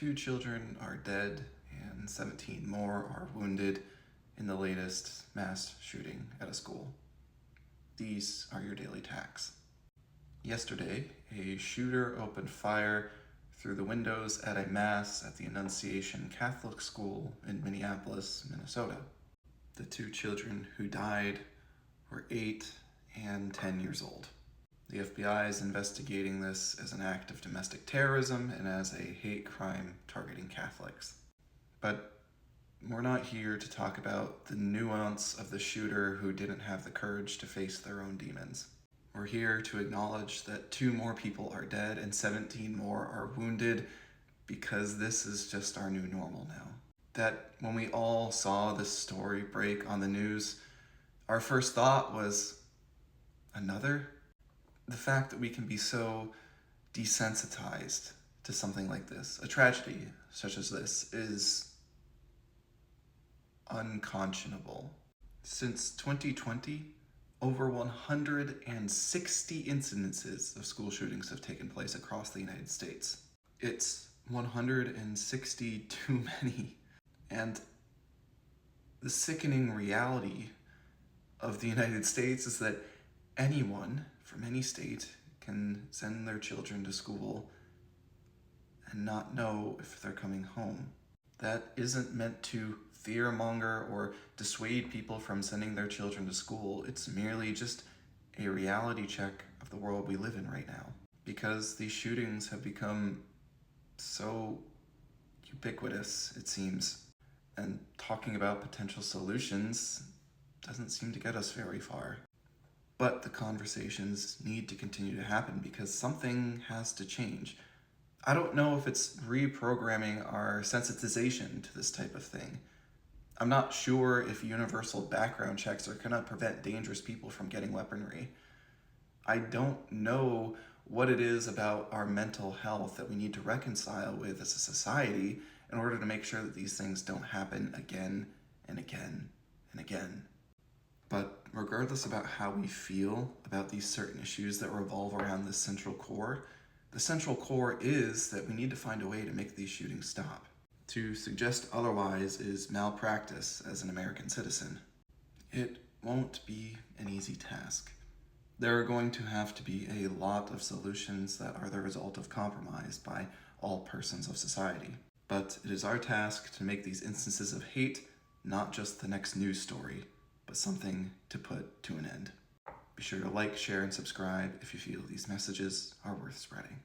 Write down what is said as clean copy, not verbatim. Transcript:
2 children are dead and 17 more are wounded in the latest mass shooting at a school. These are your daily tasks. Yesterday, a shooter opened fire through the windows at a mass at the Annunciation Catholic School in Minneapolis, Minnesota. The 2 children who died were 8 and 10 years old. The FBI is investigating this as an act of domestic terrorism and as a hate crime targeting Catholics. But we're not here to talk about the nuance of the shooter who didn't have the courage to face their own demons. We're here to acknowledge that 2 more people are dead and 17 more are wounded because this is just our new normal now. That when we all saw this story break on the news, our first thought was, another? The fact that we can be so desensitized to something like this, a tragedy such as this, is unconscionable. Since 2020, over 160 incidences of school shootings have taken place across the United States. It's 160 too many. And the sickening reality of the United States is that anyone from any state can send their children to school and not know if they're coming home. That isn't meant to fearmonger or dissuade people from sending their children to school. It's merely just a reality check of the world we live in right now. Because these shootings have become so ubiquitous, it seems, and talking about potential solutions doesn't seem to get us very far. But the conversations need to continue to happen because something has to change. I don't know if it's reprogramming our sensitization to this type of thing. I'm not sure if universal background checks are going to prevent dangerous people from getting weaponry. I don't know what it is about our mental health that we need to reconcile with as a society in order to make sure that these things don't happen again and again and again. But regardless about how we feel about these certain issues that revolve around this central core, the central core is that we need to find a way to make these shootings stop. To suggest otherwise is malpractice as an American citizen. It won't be an easy task. There are going to have to be a lot of solutions that are the result of compromise by all persons of society. But it is our task to make these instances of hate not just the next news story, but something to put to an end. Be sure to like, share, and subscribe if you feel these messages are worth spreading.